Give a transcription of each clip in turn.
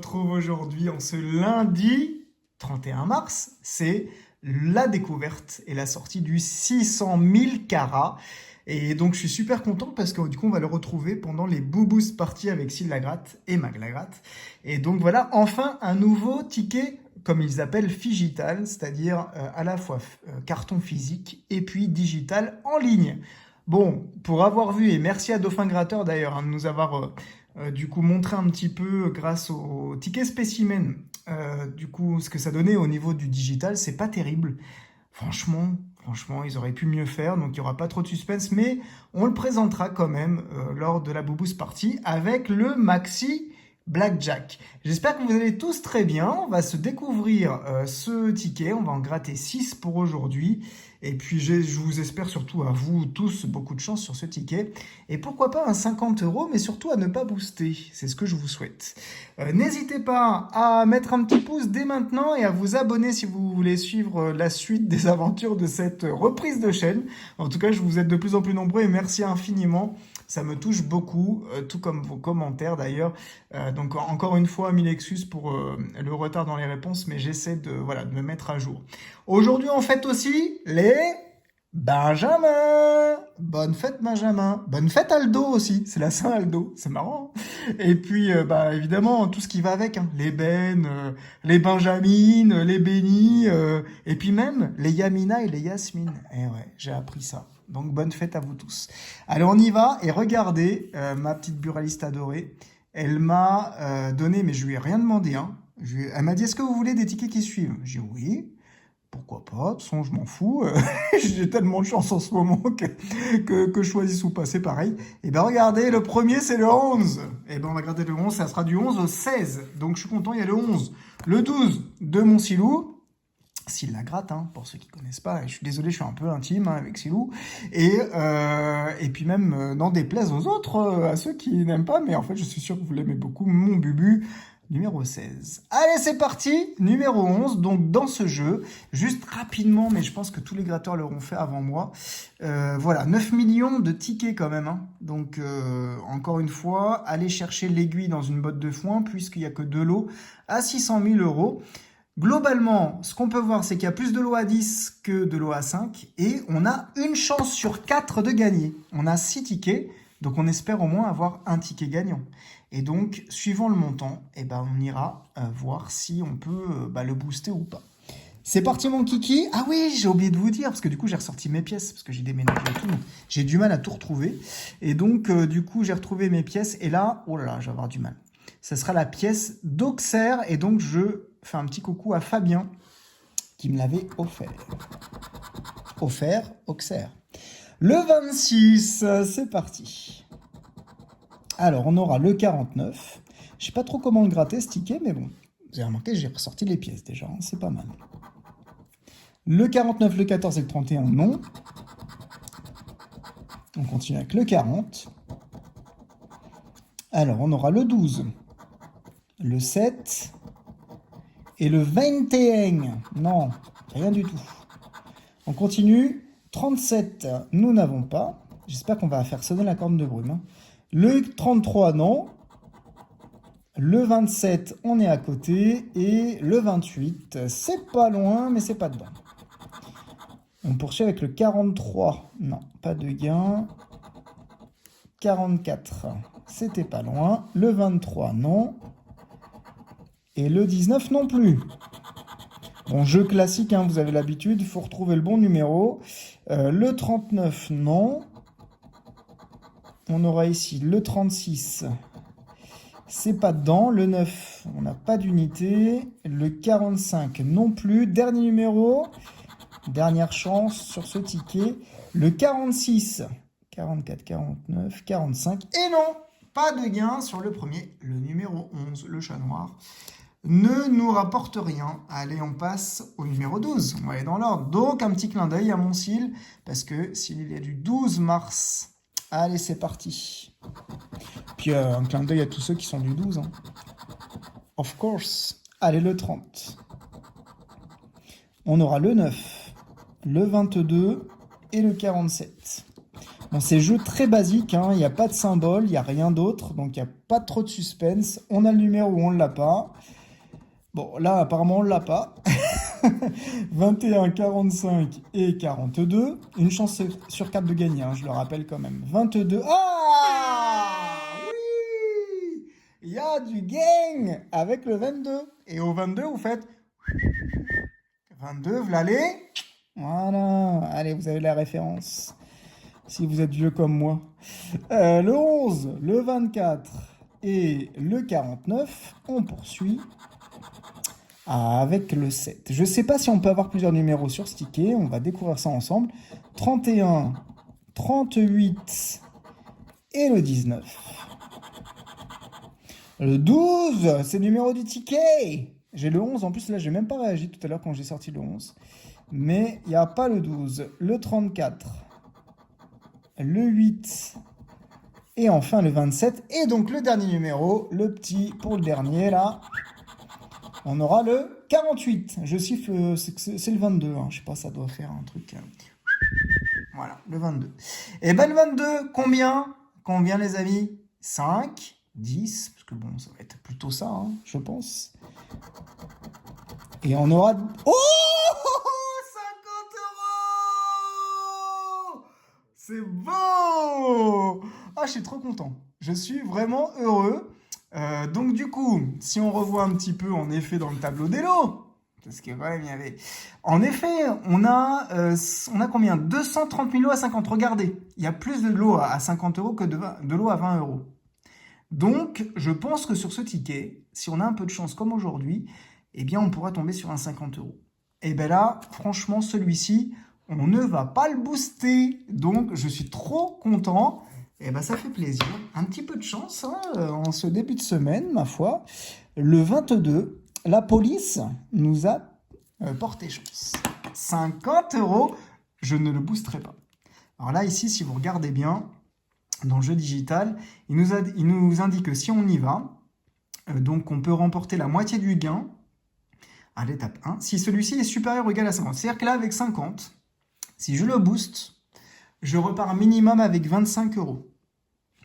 retrouve aujourd'hui en ce lundi 31 mars. C'est la découverte et la sortie du 600 000 carats. Et donc je suis super content parce que du coup on va le retrouver pendant les Booboost Party avec Syl Lagratte et Mag Lagratte. Et donc voilà, enfin un nouveau ticket, comme ils appellent Figital, c'est-à-dire à la fois carton physique et puis digital en ligne. Bon, pour avoir vu, et merci à Dauphin Gratteur d'ailleurs de nous avoir du coup montré un petit peu grâce au ticket spécimen, du coup ce que ça donnait au niveau du digital, c'est pas terrible. Franchement, ils auraient pu mieux faire, donc il n'y aura pas trop de suspense, mais on le présentera quand même lors de la Booboost Party avec le Maxi Blackjack. J'espère que vous allez tous très bien. On va se découvrir ce ticket. On va en gratter 6 pour aujourd'hui. Et puis je vous espère surtout à vous tous beaucoup de chance sur ce ticket. Et pourquoi pas un 50 €, mais surtout à ne pas booster. C'est ce que je vous souhaite. N'hésitez pas à mettre un petit pouce dès maintenant et à vous abonner si vous voulez suivre la suite des aventures de cette reprise de chaîne. En tout cas, je vous êtes de plus en plus nombreux et merci infiniment. Ça me touche beaucoup, tout comme vos commentaires d'ailleurs. Donc encore une fois, mille excuses pour le retard dans les réponses, mais j'essaie de me mettre à jour. Aujourd'hui, on fête aussi les Benjamin. Bonne fête Benjamin. Bonne fête Aldo aussi. C'est la Saint-Aldo. C'est marrant, hein. Et puis, évidemment, tout ce qui va avec, hein. Les Ben, les Benjamines, les Bénis, et puis même les Yamina et les Yasmine. Eh ouais, j'ai appris ça. Donc, bonne fête à vous tous. Allez, on y va. Et regardez, ma petite buraliste adorée. Elle m'a donné, mais je lui ai rien demandé, hein. Elle m'a dit, est-ce que vous voulez des tickets qui suivent? J'ai dit oui. Pourquoi pas, de toute façon, je m'en fous. J'ai tellement de chance en ce moment que je choisisse ou pas, c'est pareil. Et ben regardez, le premier, c'est le 11. Et ben on va regarder le 11, ça sera du 11 au 16. Donc je suis content, il y a le 11. Le 12 de mon Silou. Syl Lagratte, hein, pour ceux qui connaissent pas. Je suis désolé, je suis un peu intime hein, avec Silou. Et puis même, n'en déplaise aux autres, à ceux qui n'aiment pas. Mais en fait, je suis sûr que vous l'aimez beaucoup, mon Bubu. Numéro 16. Allez, c'est parti. Numéro 11. Donc, dans ce jeu, juste rapidement, mais je pense que tous les gratteurs l'auront fait avant moi. Voilà, 9 millions de tickets quand même, hein. Donc, encore une fois, allez chercher l'aiguille dans une botte de foin, puisqu'il n'y a que 2 lots à 600 000 €. Globalement, ce qu'on peut voir, c'est qu'il y a plus de lots à 10 que de lots à 5. Et on a une chance sur 4 de gagner. On a 6 tickets. Donc, on espère au moins avoir un ticket gagnant. Et donc, suivant le montant, on ira voir si on peut le booster ou pas. C'est parti, mon kiki. Ah oui, j'ai oublié de vous dire, parce que du coup, j'ai ressorti mes pièces, parce que j'ai déménagé et tout. J'ai du mal à tout retrouver. Et donc, du coup, j'ai retrouvé mes pièces. Et là, oh là là, je vais avoir du mal. Ce sera la pièce d'Auxerre. Et donc, je fais un petit coucou à Fabien, qui me l'avait offert. Offert, Auxerre. Le 26, c'est parti. Alors, on aura le 49. Je sais pas trop comment le gratter, ce ticket, mais bon. Vous avez remarqué, j'ai ressorti les pièces déjà, hein, c'est pas mal. Le 49, le 14 et le 31, non. On continue avec le 40. Alors, on aura le 12, le 7 et le 21. Non, rien du tout. On continue. 37, nous n'avons pas. J'espère qu'on va faire sonner la corne de brume, hein. Le 33, non. Le 27, on est à côté. Et le 28, c'est pas loin, mais c'est pas dedans. On poursuit avec le 43. Non, pas de gain. 44, c'était pas loin. Le 23, non. Et le 19, non plus. Bon, jeu classique, hein, vous avez l'habitude. Il faut retrouver le bon numéro. Le 39, non. On aura ici le 36, c'est pas dedans. Le 9, on n'a pas d'unité. Le 45 non plus. Dernier numéro, dernière chance sur ce ticket. Le 46, 44, 49, 45. Et non, pas de gain sur le premier. Le numéro 11, le chat noir, ne nous rapporte rien. Allez, on passe au numéro 12. On va aller dans l'ordre. Donc, un petit clin d'œil à mon Syl, parce que s'il est du 12 mars... Allez, c'est parti. Puis un clin d'œil à tous ceux qui sont du 12. Hein. Of course. Allez, le 30. On aura le 9, le 22 et le 47. Bon, c'est jeu très basique, hein. Il n'y a pas de symbole, il n'y a rien d'autre, donc il n'y a pas trop de suspense. On a le numéro ou on ne l'a pas. Bon, là, apparemment, on ne l'a pas. 21, 45 et 42. Une chance sur 4 de gagner, hein, je le rappelle quand même. 22. Ah oui, il y a du gain avec le 22. Et au 22, vous faites 22, vous l'allez. Voilà. Allez, vous avez la référence. Si vous êtes vieux comme moi. Le 11, le 24 et le 49. On poursuit. Avec le 7. Je ne sais pas si on peut avoir plusieurs numéros sur ce ticket. On va découvrir ça ensemble. 31, 38 et le 19. Le 12, c'est le numéro du ticket. J'ai le 11. En plus, là, je n'ai même pas réagi tout à l'heure quand j'ai sorti le 11. Mais il n'y a pas le 12. Le 34, le 8 et enfin le 27. Et donc, le dernier numéro, le petit pour le dernier, là. On aura le 48. Je siffle, c'est le 22. Hein. Je sais pas, ça doit faire un truc. Voilà, le 22. Et ben le 22, combien les amis? 5, 10, parce que bon, ça va être plutôt ça, hein, je pense. Et on aura... Oh 50 €! C'est beau! Ah, je suis trop content. Je suis vraiment heureux. Donc du coup, si on revoit un petit peu en effet dans le tableau des lots, parce que quand même il y avait... En effet, on a combien? 230 000 lots à 50. Regardez, il y a plus de lots à 50 € que de lots à 20 €. Donc, je pense que sur ce ticket, si on a un peu de chance comme aujourd'hui, eh bien on pourra tomber sur un 50 €. Et bien là, franchement, celui-ci, on ne va pas le booster. Donc, je suis trop content. Eh ben, ça fait plaisir. Un petit peu de chance hein, en ce début de semaine, ma foi. Le 22, la police nous a porté chance. 50 €, je ne le boosterai pas. Alors là, ici, si vous regardez bien, dans le jeu digital, il nous indique que si on y va, donc on peut remporter la moitié du gain à l'étape 1, si celui-ci est supérieur ou égal à 50. C'est-à-dire que là, avec 50, si je le booste, je repars minimum avec 25 €.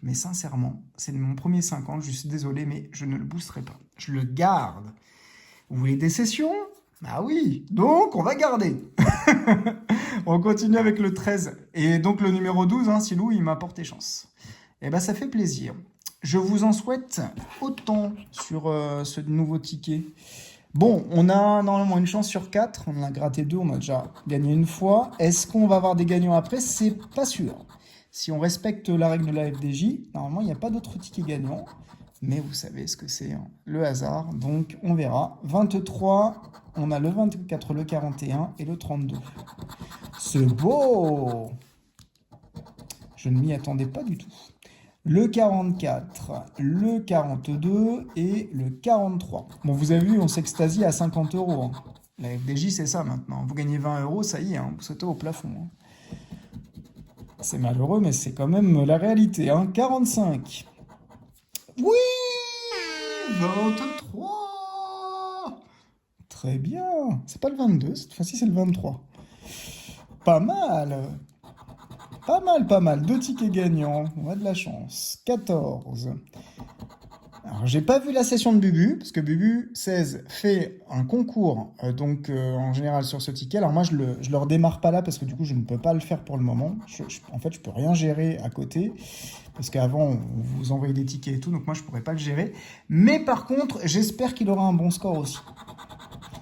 Mais sincèrement, c'est mon premier 50, je suis désolé, mais je ne le boosterai pas. Je le garde. Vous voulez des sessions? Ah oui, donc on va garder. On continue avec le 13. Et donc le numéro 12, hein, Silou, il m'a porté chance. Et ben ça fait plaisir. Je vous en souhaite autant sur ce nouveau ticket. Bon, on a normalement une chance sur 4. On en a gratté 2, on a déjà gagné une fois. Est-ce qu'on va avoir des gagnants après? C'est pas sûr. Si on respecte la règle de la FDJ, normalement, il n'y a pas d'autres tickets gagnants. Mais vous savez ce que c'est, hein, le hasard. Donc, on verra. 23, on a le 24, le 41 et le 32. C'est beau! Je ne m'y attendais pas du tout. Le 44, le 42 et le 43. Bon, vous avez vu, on s'extasie à 50 €. Hein. La FDJ, c'est ça maintenant. Vous gagnez 20 €, ça y est, hein, vous sautez au plafond. Hein. C'est malheureux, mais c'est quand même la réalité. Hein. 45. Oui 23. Très bien. C'est pas le 22, cette fois-ci c'est le 23. Pas mal. Pas mal, pas mal. 2 tickets gagnants. On a de la chance. 14. Alors, j'ai pas vu la session de Bubu, parce que Bubu 16 fait un concours, en général sur ce ticket. Alors moi, je le redémarre pas là, parce que du coup, je ne peux pas le faire pour le moment. En fait, je peux rien gérer à côté, parce qu'avant, on vous envoyait des tickets et tout, donc moi, je pourrais pas le gérer. Mais par contre, j'espère qu'il aura un bon score aussi.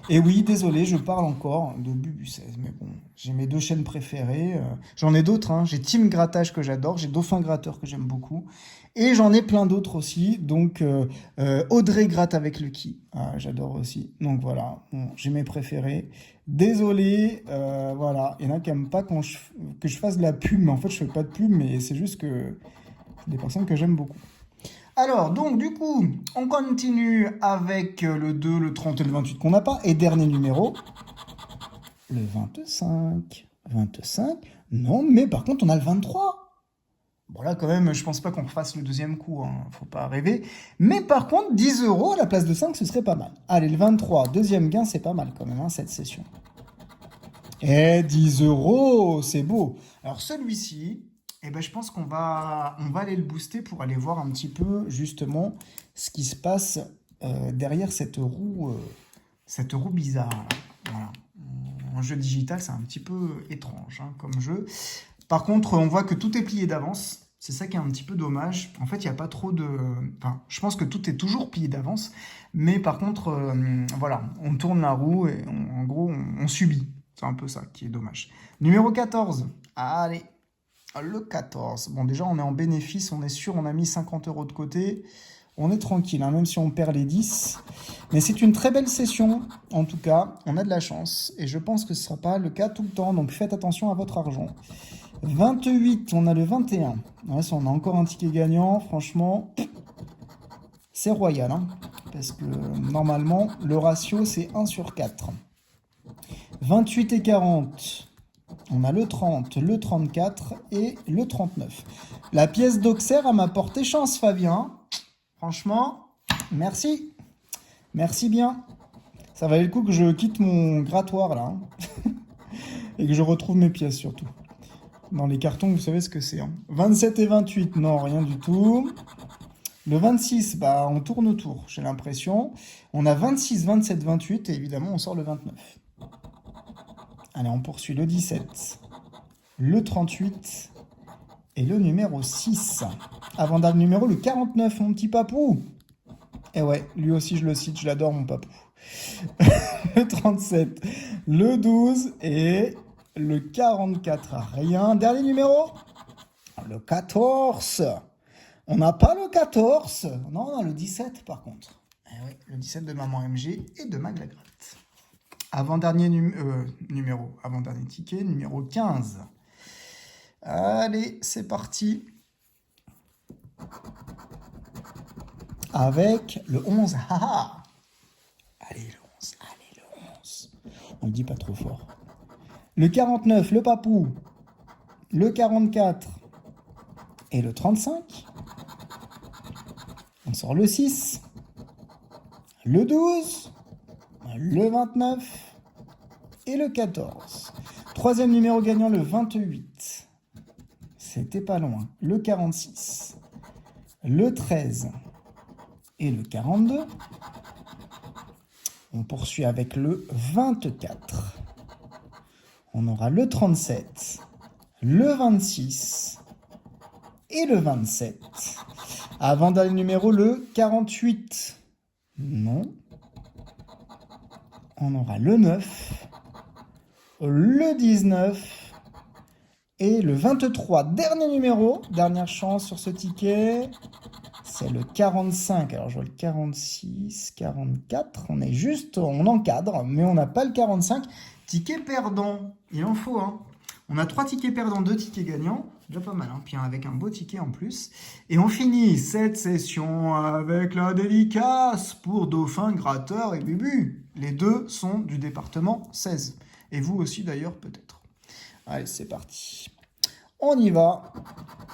Et oui, désolé, je parle encore de Bubu 16, mais bon, j'ai mes 2 chaînes préférées. J'en ai d'autres, hein. J'ai Team Grattage que j'adore, j'ai Dauphin Gratteur que j'aime beaucoup. Et j'en ai plein d'autres aussi, donc Audrey Gratte avec Lucky, j'adore aussi. Donc voilà, bon, j'ai mes préférés. Désolé, voilà, il y en a qui n'aiment pas que je fasse de la pub, mais en fait je fais pas de pub, mais c'est juste que c'est des personnes que j'aime beaucoup. Alors, donc, du coup, on continue avec le 2, le 30 et le 28 qu'on n'a pas. Et dernier numéro, le 25. 25, non, mais par contre, on a le 23. Bon, là, quand même, je pense pas qu'on refasse le deuxième coup, hein, faut pas rêver. Mais par contre, 10 € à la place de 5, ce serait pas mal. Allez, le 23, deuxième gain, c'est pas mal quand même, hein, cette session. Et 10 €, c'est beau. Alors, celui-ci... Et ben, je pense on va aller le booster pour aller voir un petit peu justement ce qui se passe derrière cette roue bizarre, là. Voilà. En jeu digital, c'est un petit peu étrange hein, comme jeu. Par contre, on voit que tout est plié d'avance. C'est ça qui est un petit peu dommage. En fait, il n'y a pas trop de... Enfin, je pense que tout est toujours plié d'avance. Mais par contre, voilà, on tourne la roue et en gros, on subit. C'est un peu ça qui est dommage. Numéro 14. Allez, le 14. Bon, déjà, on est en bénéfice. On est sûr, on a mis 50 € de côté. On est tranquille, hein, même si on perd les 10. Mais c'est une très belle session, en tout cas. On a de la chance. Et je pense que ce ne sera pas le cas tout le temps. Donc faites attention à votre argent. 28, on a le 21. Ouais, si on a encore un ticket gagnant, franchement, c'est royal. Hein, parce que normalement, le ratio, c'est 1 sur 4. 28 et 40. On a le 30, le 34 et le 39. La pièce d'Auxerre m'a porté chance, Fabien. Franchement, merci. Merci bien. Ça valait le coup que je quitte mon grattoir, là. Hein. Et que je retrouve mes pièces, surtout. Dans les cartons, vous savez ce que c'est. Hein. 27 et 28, non, rien du tout. Le 26, bah, on tourne autour, j'ai l'impression. On a 26, 27, 28 et évidemment, on sort le 29. Allez, on poursuit le 17, le 38 et le numéro 6. Avant-dernier numéro, le 49, mon petit papou. Et ouais, lui aussi, je le cite, je l'adore, mon papou. Le 37, le 12 et le 44. Rien. Dernier numéro, le 14. On n'a pas le 14. Non, on a le 17 par contre. Eh oui, le 17 de Maman MG et de Maglagratte. Avant-dernier numéro, avant-dernier ticket, numéro 15. Allez, c'est parti. Avec le 11. Allez, le 11. Allez, le 11. On ne le dit pas trop fort. Le 49, le papou. Le 44 et le 35. On sort le 6. Le 12. Le 29 et le 14. Troisième numéro gagnant, le 28. C'était pas loin. Le 46, le 13 et le 42. On poursuit avec le 24. On aura le 37, le 26 et le 27. Avant-dernier numéro, le 48. Non. On aura le 9, le 19 et le 23. Dernier numéro, dernière chance sur ce ticket, c'est le 45. Alors je vois le 46, 44, on est juste, on encadre, mais on n'a pas le 45. Ticket perdant, il en faut, hein. On a 3 tickets perdants, 2 tickets gagnants, déjà pas mal, hein. Puis avec un beau ticket en plus. Et on finit cette session avec la dédicace pour Dauphin, Gratteur et Bubu. Les deux sont du département 16. Et vous aussi d'ailleurs peut-être. Allez, c'est parti. On y va.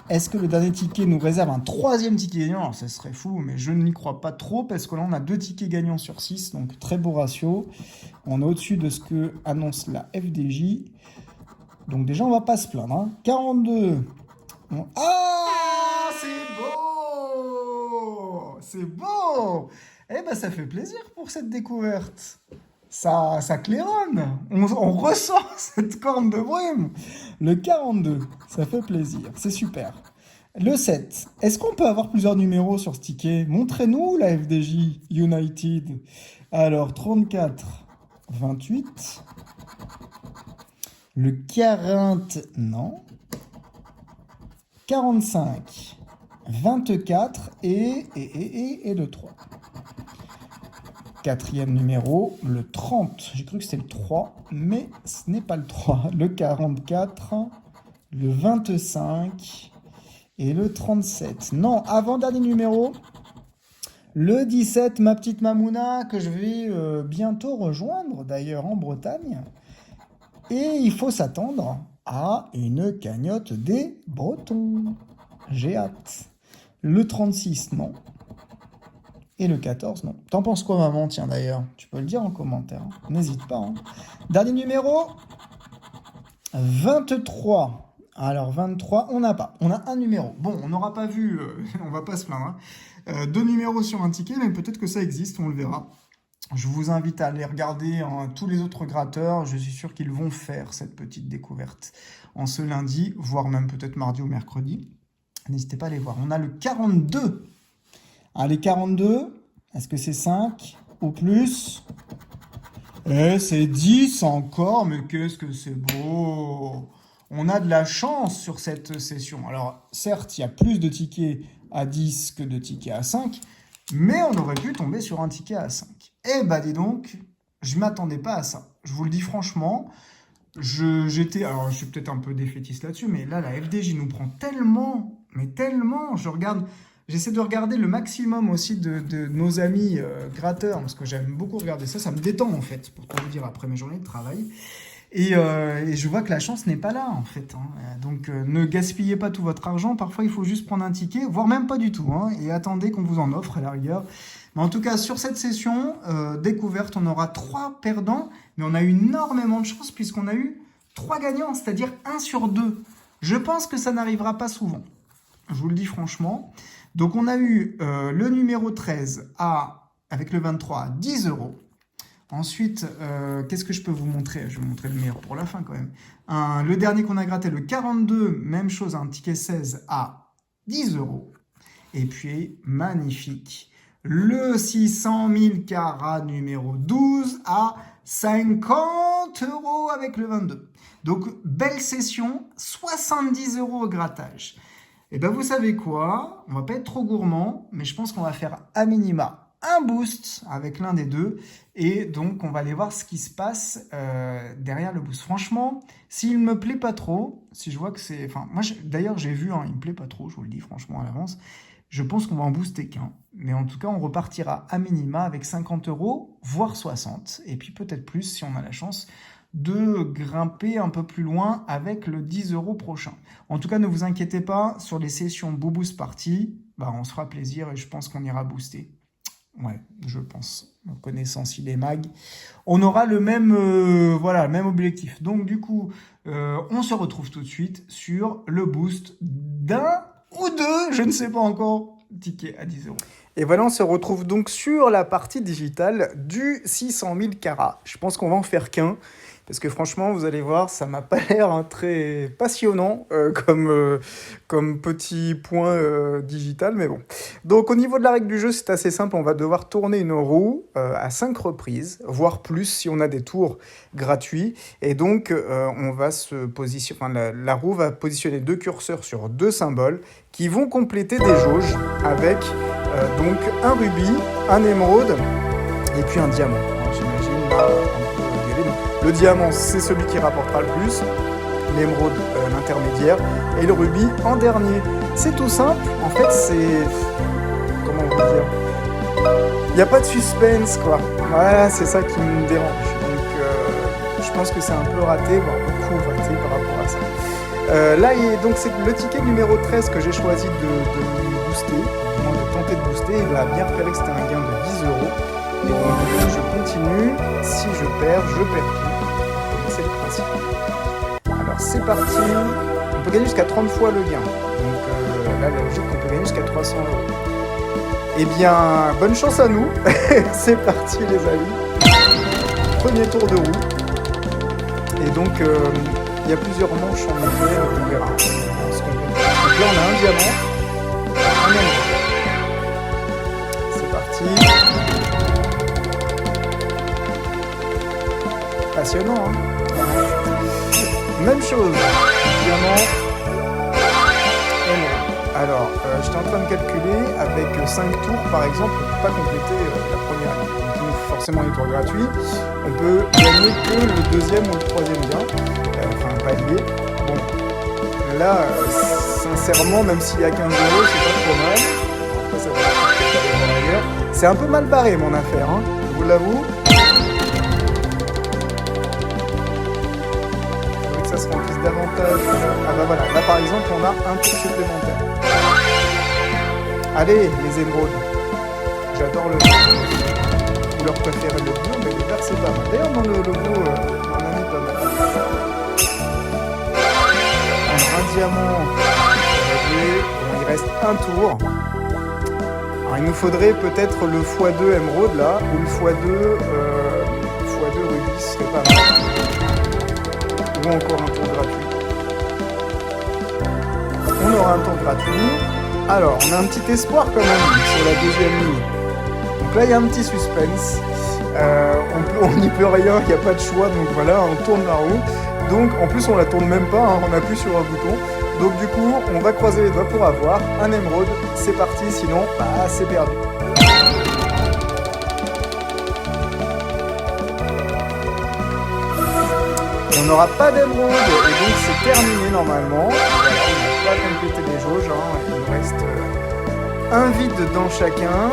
Est-ce que le dernier ticket nous réserve un 3e ticket gagnant? Alors ça serait fou, mais je n'y crois pas trop parce que là on a 2 tickets gagnants sur 6, donc très beau ratio. On est au-dessus de ce que annonce la FDJ. Donc déjà on va pas se plaindre. Hein. 42. Ah, c'est beau! C'est beau! Eh ben ça fait plaisir pour cette découverte. Ça claironne. On ressent cette corne de brume. Le 42, ça fait plaisir. C'est super. Le 7. Est-ce qu'on peut avoir plusieurs numéros sur ce ticket? Montrez-nous la FDJ United. Alors, 34, 28. Le 40, non. 45, 24 et le 3. 4e numéro, le 30. J'ai cru que c'était le 3, mais ce n'est pas le 3. Le 44, le 25 et le 37. Non, avant-dernier numéro, le 17, ma petite Mamouna, que je vais bientôt rejoindre, d'ailleurs en Bretagne. Et il faut s'attendre à une cagnotte des Bretons. J'ai hâte. Le 36, non. Et le 14, non. T'en penses quoi, maman? Tiens, d'ailleurs, tu peux le dire en commentaire. N'hésite pas. Hein. Dernier numéro, 23. Alors 23, on n'a pas. On a un numéro. Bon, on n'aura pas vu, on va pas se plaindre, hein. Deux numéros sur un ticket, mais peut-être que ça existe, on le verra. Je vous invite à aller regarder tous les autres gratteurs. Je suis sûr qu'ils vont faire cette petite découverte en ce lundi, voire même peut-être mardi ou mercredi. N'hésitez pas à les voir. On a le 42. Allez, 42, est-ce que c'est 5 ou plus? Eh, c'est 10 encore, mais qu'est-ce que c'est beau! On a de la chance sur cette session. Alors, certes, il y a plus de tickets à 10 que de tickets à 5, mais on aurait pu tomber sur un ticket à 5. Eh ben, dis donc, je ne m'attendais pas à ça. Je vous le dis franchement, alors je suis peut-être un peu défaitiste là-dessus, mais là, la FDJ nous prend tellement, mais tellement. J'essaie de regarder le maximum aussi de nos amis gratteurs, parce que j'aime beaucoup regarder ça. Ça me détend, en fait, pour tout vous dire, après mes journées de travail. Et je vois que la chance n'est pas là, en fait, hein. Donc, ne gaspillez pas tout votre argent. Parfois, il faut juste prendre un ticket, voire même pas du tout, hein, et attendez qu'on vous en offre, à la rigueur. Mais en tout cas, sur cette session découverte, on aura 3 perdants, mais on a eu énormément de chance puisqu'on a eu 3 gagnants, c'est-à-dire 1 sur 2. Je pense que ça n'arrivera pas souvent. Je vous le dis franchement. Donc, on a eu le numéro 13 avec le 23 à 10 euros. Ensuite, qu'est-ce que je peux vous montrer? Je vais vous montrer le meilleur pour la fin quand même. Le dernier qu'on a gratté, le 42, même chose, un ticket 16 à 10 euros. Et puis, magnifique, le 600 000 carats numéro 12 à 50 euros avec le 22. Donc, belle session, 70 euros au grattage. Et bien, vous savez quoi? On va pas être trop gourmand, mais je pense qu'on va faire à minima un boost avec l'un des deux. Et donc, on va aller voir ce qui se passe derrière le boost. Franchement, s'il me plaît pas trop, si je vois que c'est... Enfin, moi, d'ailleurs, j'ai vu, hein, il me plaît pas trop, je vous le dis franchement à l'avance. Je pense qu'on va en booster qu'un. Mais en tout cas, on repartira à minima avec 50 euros, voire 60. Et puis peut-être plus si on a la chance de grimper un peu plus loin avec le 10 euros prochain. En tout cas, ne vous inquiétez pas, sur les sessions Boost Party, on se fera plaisir et je pense qu'on ira booster. Ouais, je pense. En connaissant si les mags, on aura le même objectif. Donc du coup, on se retrouve tout de suite sur le boost d'un ou deux, je ne sais pas encore, ticket à 10 euros. Et voilà, on se retrouve donc sur la partie digitale du 600 000 carats. Je pense qu'on va en faire qu'un. Parce que franchement, vous allez voir, ça m'a pas l'air très passionnant comme petit point digital, mais bon. Donc au niveau de la règle du jeu, c'est assez simple. On va devoir tourner une roue à 5 reprises, voire plus si on a des tours gratuits. Et donc, on va se positionner. Enfin, la roue va positionner 2 curseurs sur 2 symboles qui vont compléter des jauges avec donc un rubis, un émeraude et puis un diamant. Alors, j'imagine là, le diamant, c'est celui qui rapportera le plus, l'émeraude, l'intermédiaire, et le rubis en dernier. C'est tout simple, en fait, c'est... Comment on peut dire? Il n'y a pas de suspense, quoi. Voilà, c'est ça qui me dérange. Donc, je pense que c'est un peu raté, voire beaucoup raté par rapport à ça. Là, donc, c'est le ticket numéro 13 que j'ai choisi de booster, du moins de tenter de booster. Il a bien repéré que c'était un gain de 10 euros. Et donc, je continue. Si je perds, je perds tout. C'est le principe. Alors, c'est parti. On peut gagner jusqu'à 30 fois le gain. Donc, là, la logique, on peut gagner jusqu'à 300 euros. Eh bien, bonne chance à nous. C'est parti, les amis. Premier tour de roue. Et donc, il y a plusieurs manches en effet. On verra. Donc là, on a un diamant. Un émeraude. C'est parti. Passionnant, hein. Même chose, diamant, émeraude. Alors, j'étais en train de calculer, avec 5 tours par exemple, on ne peut pas compléter la première ligne. Donc, il nous faut forcément les tours gratuits. On peut gagner que le deuxième ou le troisième gain, enfin palier. Bon, là, sincèrement, même s'il y a 15 euros, c'est pas trop mal. Après, ça va être ailleurs. C'est un peu mal barré mon affaire, hein, je vous l'avoue. Ça se remplisse davantage. Ah bah voilà, là par exemple on a un tour supplémentaire. Allez les émeraudes. J'adore le couleur préférée le bleu, mais le vert c'est pas mal. D'ailleurs dans le logo on en a mis pas mal. Alors un diamants réglés. Bon, il reste un tour. Alors, il nous faudrait peut-être le x2 émeraude là, ou le x2 rubis, ce serait pas mal. Ou encore un tour gratuit. On aura un tour gratuit. Alors, on a un petit espoir quand même sur la deuxième ligne. Donc là, il y a un petit suspense. On n'y peut rien, il n'y a pas de choix. Donc voilà, on tourne la roue. Donc, en plus, on la tourne même pas, hein, on appuie sur un bouton. Donc du coup, on va croiser les doigts pour avoir un émeraude. C'est parti, sinon, bah, c'est perdu. On n'aura pas d'émeraude, et donc c'est terminé normalement. Voilà, on n'a pas complété les jauges, hein. Il nous reste un vide dans chacun.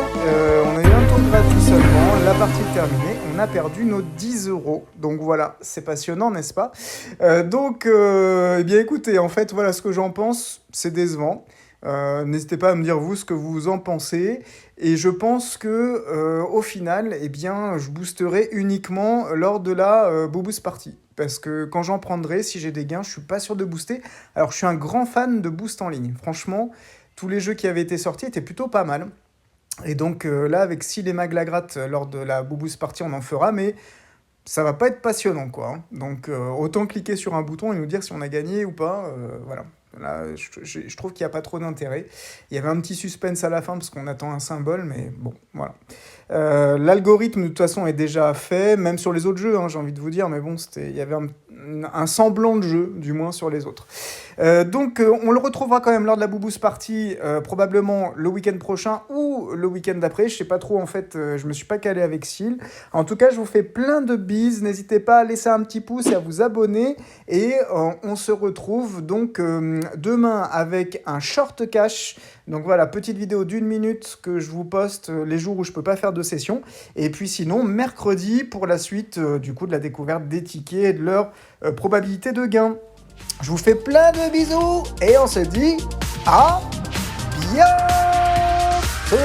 On a eu un tour gratuit seulement, la partie est terminée. On a perdu nos 10 €. Donc voilà, c'est passionnant, n'est-ce pas? Eh bien écoutez, en fait, voilà ce que j'en pense, c'est décevant. N'hésitez pas à me dire vous ce que vous en pensez. Et je pense que au final, eh bien, je boosterai uniquement lors de la Boost Party. Parce que quand j'en prendrai, si j'ai des gains, je suis pas sûr de booster. Alors je suis un grand fan de boost en ligne. Franchement, tous les jeux qui avaient été sortis étaient plutôt pas mal. Et donc là, avec Seal et Maglagrat, lors de la Boost Party, on en fera, mais ça va pas être passionnant, quoi. Hein. Donc autant cliquer sur un bouton et nous dire si on a gagné ou pas. Voilà. Là, je trouve qu'il n'y a pas trop d'intérêt. Il y avait un petit suspense à la fin parce qu'on attend un symbole, mais bon, voilà. L'algorithme, de toute façon, est déjà fait, même sur les autres jeux, hein, j'ai envie de vous dire, mais bon, il y avait un semblant de jeu, du moins sur les autres. On le retrouvera quand même lors de la Boost Party, probablement le week-end prochain ou le week-end d'après. Je sais pas trop, en fait, je me suis pas calé avec Seal. En tout cas, je vous fais plein de bises. N'hésitez pas à laisser un petit pouce et à vous abonner. Et on se retrouve donc demain avec un short cash. Donc voilà, petite vidéo d'1 minute que je vous poste les jours où je peux pas faire de session. Et puis sinon, mercredi pour la suite du coup de la découverte des tickets et de leur probabilité de gain. Je vous fais plein de bisous et on se dit à bientôt.